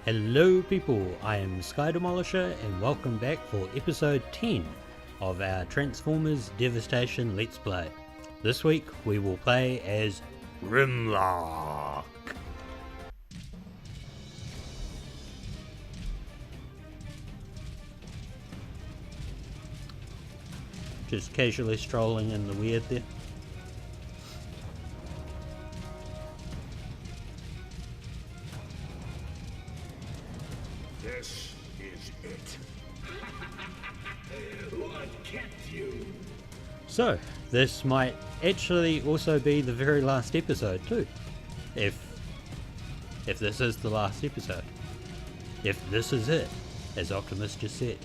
Hello people, I am Sky Demolisher and welcome back for episode 10 of our Transformers Devastation Let's Play. This week we will play as Grimlock. Just casually strolling in the weird there. This is it. What kept you? So, this might actually also be the very last episode too. If this is the last episode. If this is it, as Optimus just said.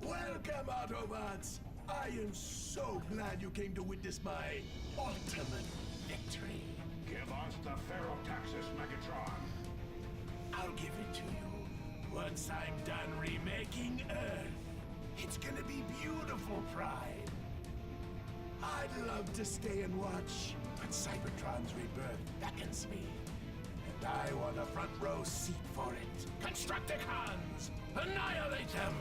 Welcome, Autobots. I am so glad you came to witness my ultimate victory. Give us the Ferrotaxis Megatron. I'll give it to you. Once I'm done remaking Earth, it's gonna be beautiful, Pride. I'd love to stay and watch, but Cybertron's rebirth beckons me. And I want a front row seat for it. Constructicons! Annihilate them!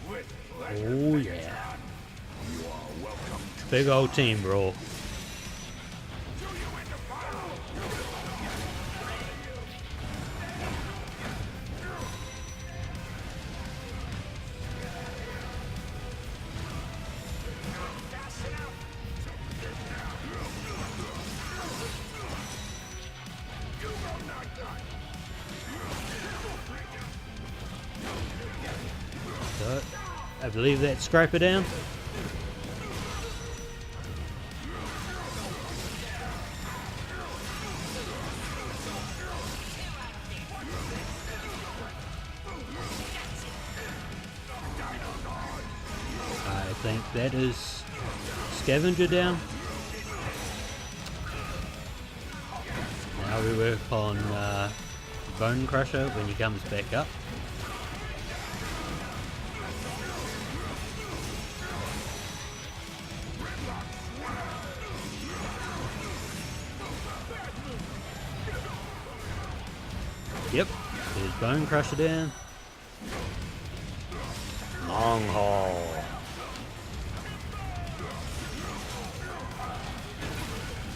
With pleasure, Oh Megatron. yeah. You are welcome to Big old team brawl. So, I believe that's Scraper down. I think that is Scavenger down. Now we work on Bone Crusher when he comes back up. Yep, there's Bone Crusher down. Long haul.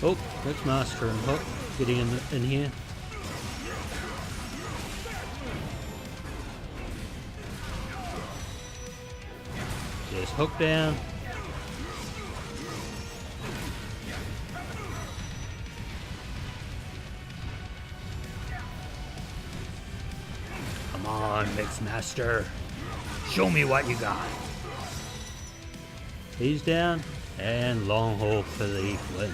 Oh, that's Master and Hook getting in here. There's Hook down. Come on, Mixmaster. Show me what you got. He's down, and Long Haul for the win.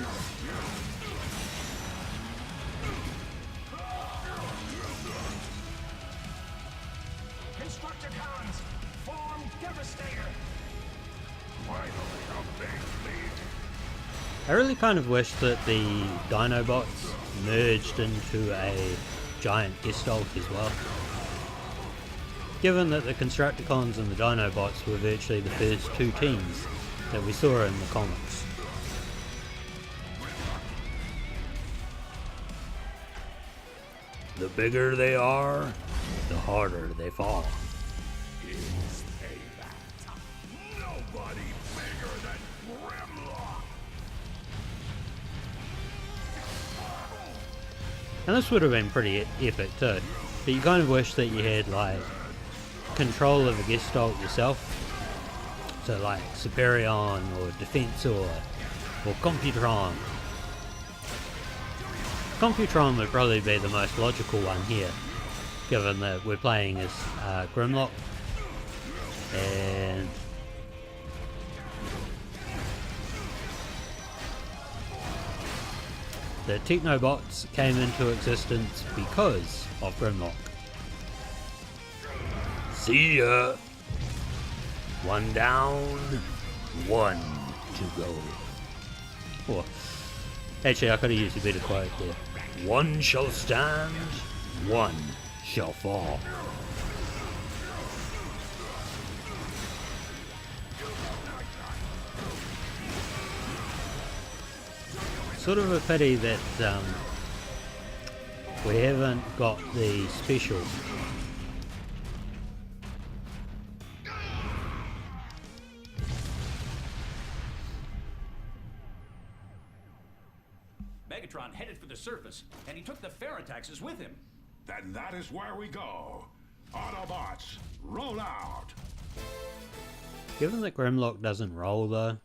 Constructicons, form Devastator. Finally, a big lead. I really kind of wish that the Dinobots merged into a giant Gestalt as well. Given that the Constructicons and the Dinobots were virtually the first two teams that we saw in the comics. The bigger they are, the harder they fall. Is payback. Nobody bigger than Grimlock. And this would have been pretty epic too, but you kind of wish that you had like control of a Gestalt yourself. So like Superion or Defensor or Computron. Computron would probably be the most logical one here, given that we're playing as Grimlock. And the Technobots came into existence because of Grimlock. See ya! One down, one to go. Oh, actually, I could have used a better quote there. One shall stand, one shall fall. Sort of a pity that we haven't got the special. Megatron headed for the surface, and he took the Ferrotaxes with him. Then that is where we go. Autobots, roll out! Given that Grimlock doesn't roll though,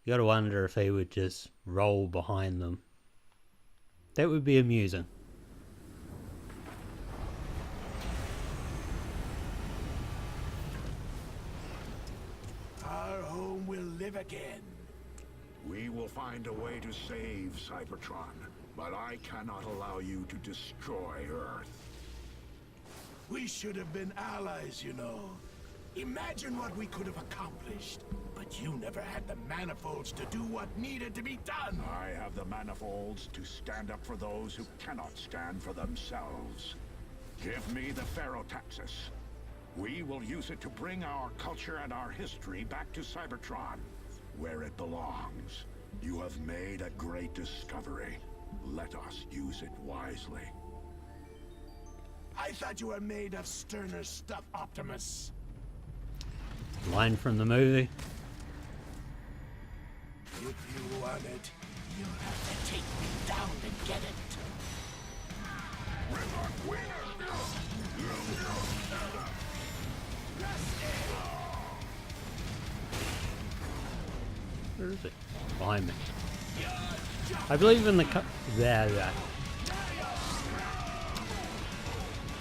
you gotta wonder if he would just roll behind them. That would be amusing. Our home will live again. We will find a way to save Cybertron, but I cannot allow you to destroy Earth. We should have been allies, you know. Imagine what we could have accomplished. But you never had the manifolds to do what needed to be done. I have the manifolds to stand up for those who cannot stand for themselves. Give me the Ferrotaxis. We will use it to bring our culture and our history back to Cybertron, where it belongs. You have made a great discovery. Let us use it wisely. I thought you were made of sterner stuff, Optimus. Line from the movie. If you want it, you'll have to take me down to get it. Where is it? Behind me. I believe in the there.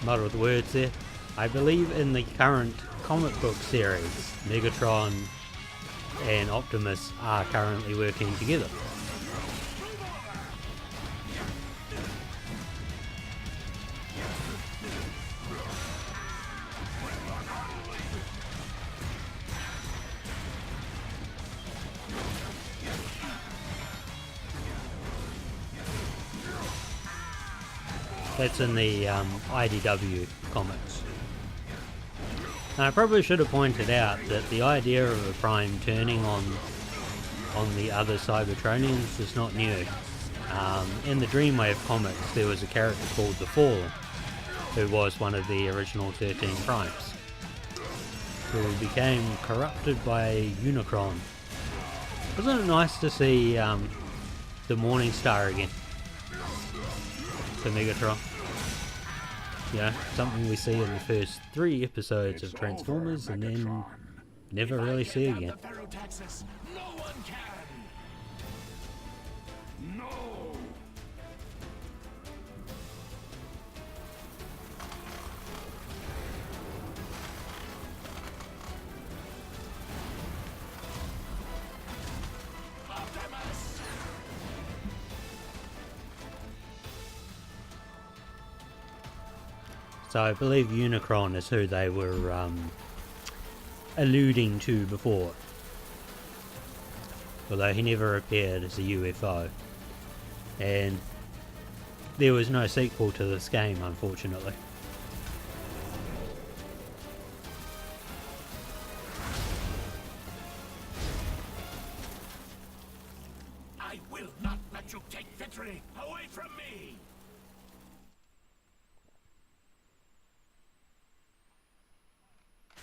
Muddled words there. I believe in the current comic book series, Megatron and Optimus are currently working together. That's in the IDW comics. Now, I probably should have pointed out that the idea of a Prime turning on the other Cybertronians is not new. In the Dreamwave comics, there was a character called the Fallen, who was one of the original 13 Primes, who became corrupted by Unicron. Wasn't it nice to see the Morning Star again? The Megatron. Yeah, something we see in the first 3 episodes of Transformers and then never really see again. No one can. No. So I believe Unicron is who they were alluding to before. Although he never appeared as a UFO. And there was no sequel to this game, unfortunately. I will not let you take victory away from me!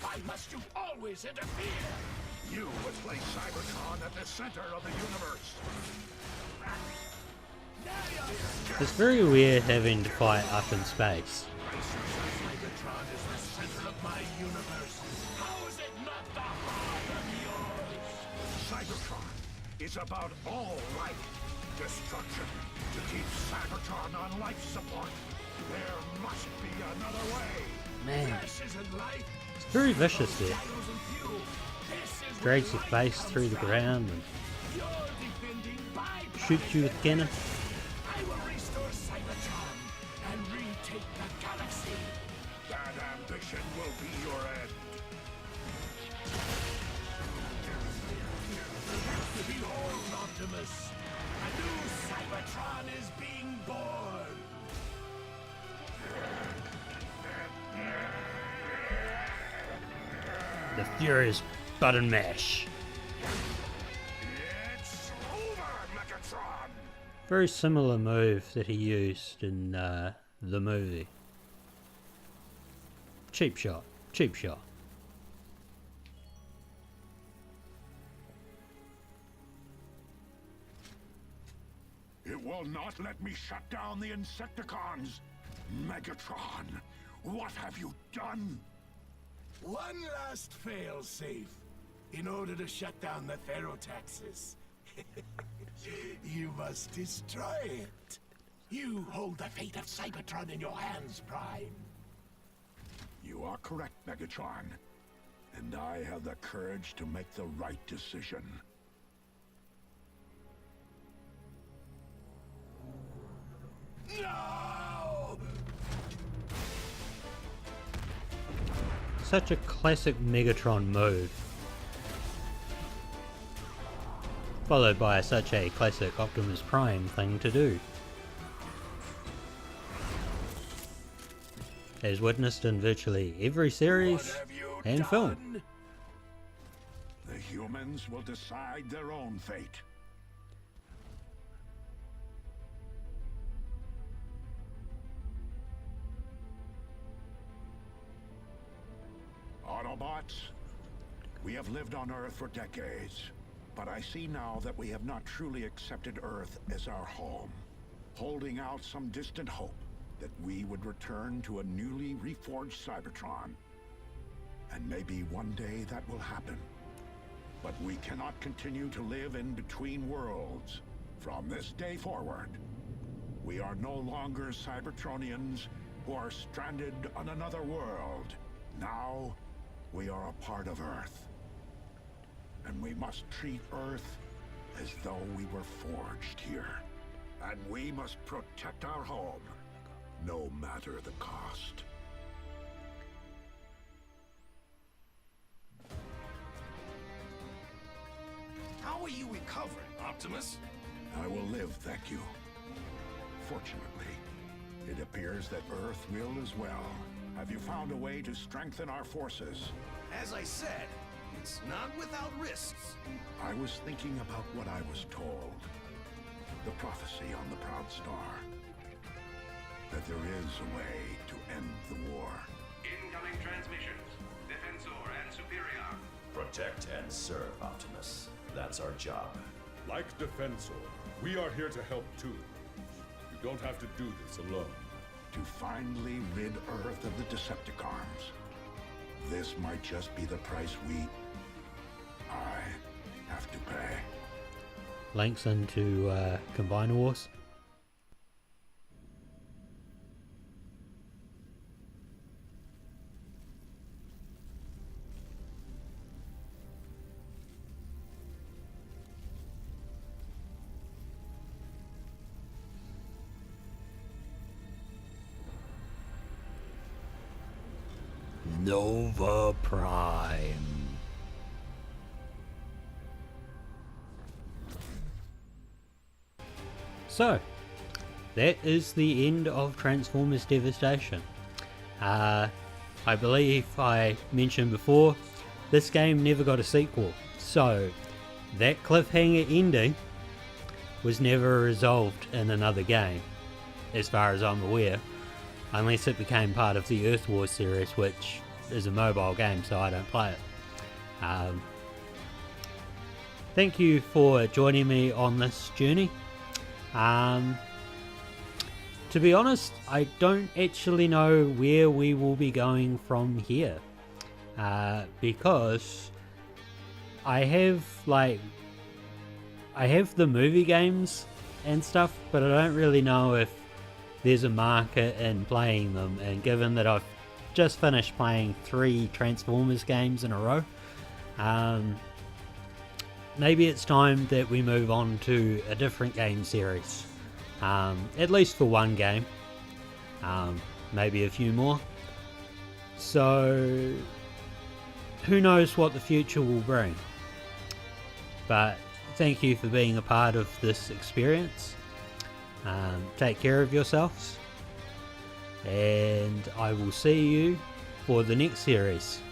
Why must you always interfere? You would place Cybertron at the center of the universe. It's very weird having to fight up in space. Cybertron is the center of my universe. How is it not the heart of yours? Cybertron is about all life. Destruction. To keep Cybertron on life support. There must be another way. Man, This isn't life. it's very vicious there. Shadows and fuel. This is Drags your face through the ground and you're defending my shoots you with cannon. I will restore Cybertron and retake the galaxy. That ambition will be your end. Behold, Optimus. A new Cybertron is being born. The furious button mash. It's over, Megatron. Very similar move that he used in the movie. Cheap shot. Cheap shot. It will not let me shut down the Insecticons! Megatron, what have you done? One last fail-safe, in order to shut down the Ferotaxis. You must destroy it. You hold the fate of Cybertron in your hands, Prime. You are correct, Megatron. And I have the courage to make the right decision. No! Such a classic Megatron move. Followed by such a classic Optimus Prime thing to do. As witnessed in virtually every series and film. The humans will decide their own fate. Autobots, we have lived on Earth for decades, but I see now that we have not truly accepted Earth as our home, holding out some distant hope that we would return to a newly reforged Cybertron. And maybe one day that will happen. But we cannot continue to live in between worlds. From this day forward, we are no longer Cybertronians who are stranded on another world. Now, we are a part of Earth. And we must treat Earth as though we were forged here. And we must protect our home, no matter the cost. How are you recovering, Optimus? I will live, thank you. Fortunately, it appears that Earth will as well. Have you found a way to strengthen our forces? As I said, it's not without risks. I was thinking about what I was told. The prophecy on the Proud Star. That there is a way to end the war. Incoming transmissions. Defensor and Superior. Protect and serve, Optimus. That's our job. Like Defensor, we are here to help too. You don't have to do this alone. To finally rid Earth of the Decepticons. This might just be the price I have to pay. Links into Combiner Wars. Nova Prime. So, that is the end of Transformers Devastation. I believe I mentioned before, this game never got a sequel, so that cliffhanger ending was never resolved in another game, as far as I'm aware, unless it became part of the Earth Wars series, which is a mobile game, so I don't play it. Thank you for joining me on this journey. To be honest, I don't actually know where we will be going from here, because I have the movie games and stuff, but I don't really know if there's a market in playing them, and given that I've just finished playing 3 Transformers games in a row, maybe it's time that we move on to a different game series, at least for one game, maybe a few more. So who knows what the future will bring, but thank you for being a part of this experience. Take care of yourselves, and I will see you for the next series.